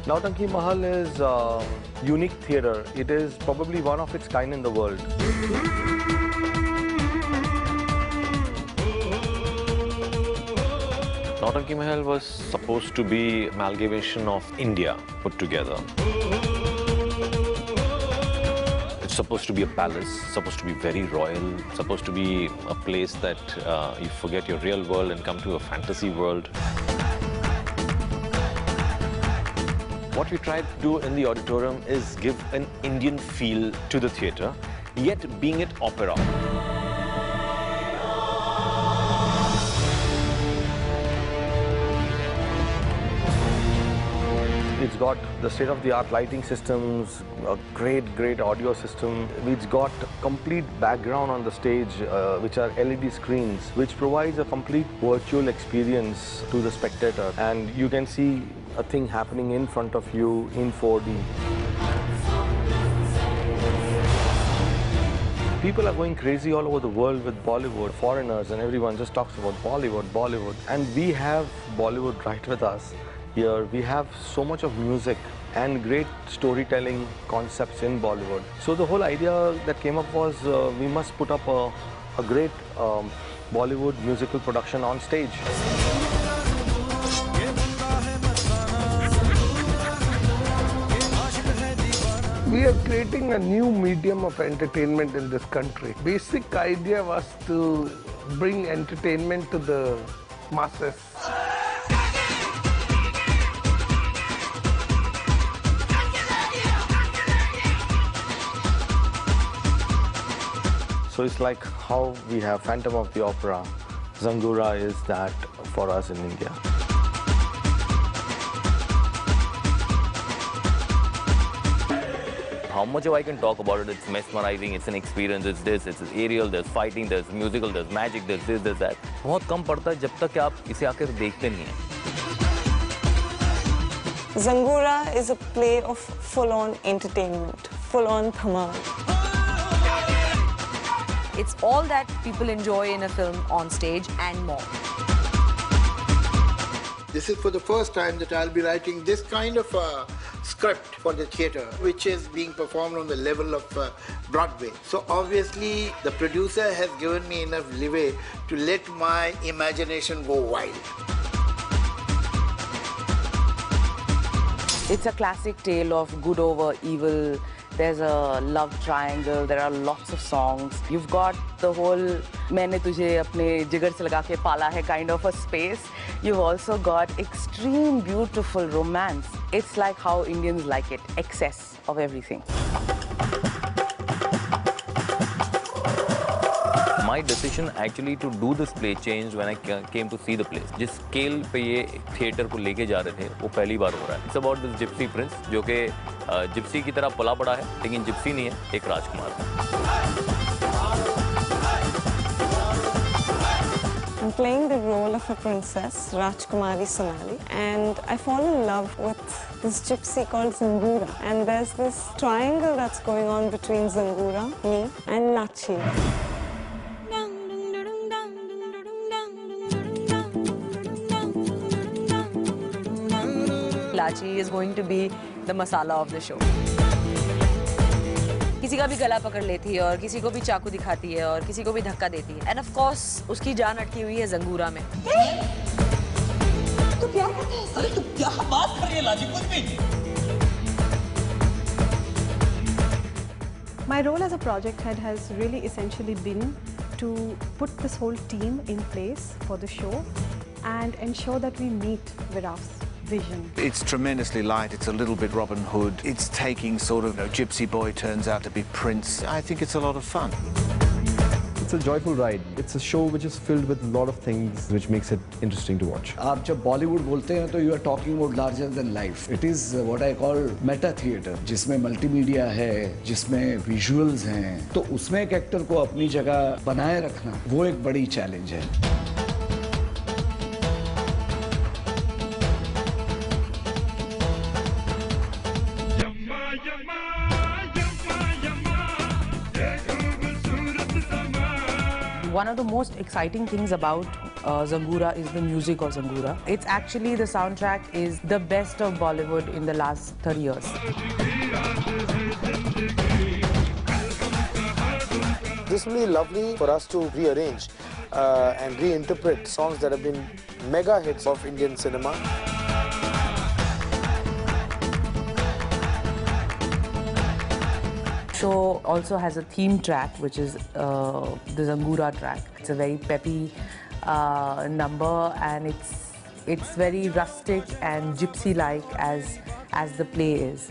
Nautanki Mahal is a unique theatre. It is probably one of its kind in the world. Nautanki Mahal was supposed to be amalgamation of India put together. It's supposed to be a palace, supposed to be very royal, supposed to be a place that you forget your real world and come to a fantasy world. What we tried to do in the auditorium is give an Indian feel to the theatre, yet being it opera. It's got the state-of-the-art lighting systems, a great audio system. It's got complete background on the stage, which are LED screens, which provides a complete virtual experience to the spectator. And you can see a thing happening in front of you in 4D. People are going crazy all over the world with Bollywood. Foreigners and everyone just talks about Bollywood. And we have Bollywood right with us. Here we have so much of music and great storytelling concepts in Bollywood. So the whole idea that came up was we must put up a great Bollywood musical production on stage. We are creating a new medium of entertainment in this country. Basic idea was to bring entertainment to the masses. So it's like how we have Phantom of the Opera. Zangura is that for us in India. How much I can talk about it, it's mesmerizing, it's an experience, it's this, it's aerial, there's fighting, there's musical, there's magic, there's this, there's that. बहुत कम पड़ता है जब तक कि आप इसे आकर देखते नहीं हैं. Zangura is a play of full-on entertainment, full-on dhamal. It's all that people enjoy in a film on stage and more. This is for the first time that I'll be writing this kind of a script for the theatre, which is being performed on the level of Broadway. So obviously the producer has given me enough leeway to let my imagination go wild. It's a classic tale of good over evil. There's a love triangle, there are lots of songs. You've got the whole मैंने तुझे अपने जिगर से लगा के पाला है kind of a space. You've also got extreme beautiful romance. It's like how Indians like it, excess of everything. My decision actually to do this play changed when I came to see the place. जिस scale पे ये theatre को लेके जा रहे थे, वो पहली बार हो रहा है. It's about this gypsy prince, जो कि जिप्सी की तरह पला पड़ा है, लेकिन जिप्सी नहीं है, एक राजकुमार है. I'm playing the role of a princess, Rajkumari Sonali, and I fall in love with this gypsy called Zangura. And there's this triangle that's going on between Zangura, me, and Lachi. Lachi is going to be the masala of the show. किसी का भी गला पकड़ लेती है और किसी को भी चाकू दिखाती है और किसी को भी धक्का देती है. And of course उसकी जान अटकी हुई है जंगूरा में. तू क्या करती है? अरे तू क्या बात कर रही है लाजी? कुछ भी. My role as a project head has really essentially been to put this whole team in place for the show and ensure that we meet Viraf's vision. It's tremendously light, it's a little bit Robin Hood. It's taking sort of, gypsy boy turns out to be Prince. I think it's a lot of fun. It's a joyful ride. It's a show which is filled with a lot of things which makes it interesting to watch. आप जब बॉलीवुड बोलते हैं तो you are talking about larger than life. It is what I call meta theater, जिसमें multimedia है, जिसमें visuals हैं. तो उसमें एक एक्टर को अपनी जगह बनाए रखना, वो एक बड़ी चैलेंज है. One of the most exciting things about Zangura is the music of Zangura. It's actually, the soundtrack is the best of Bollywood in the last 30 years. This will be lovely for us to rearrange and reinterpret songs that have been mega hits of Indian cinema. Show also has a theme track, which is the Zangura track. It's a very peppy number, and it's very rustic and gypsy-like as the play is.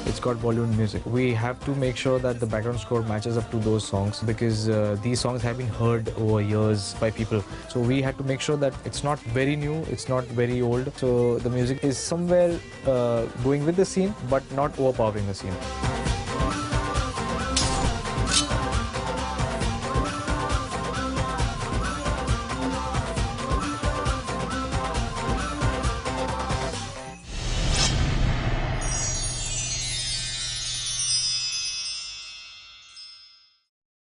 It's got Bollywood music. We have to make sure that the background score matches up to those songs because these songs have been heard over years by people. So we had to make sure that it's not very new, it's not very old. So the music is somewhere going with the scene but not overpowering the scene.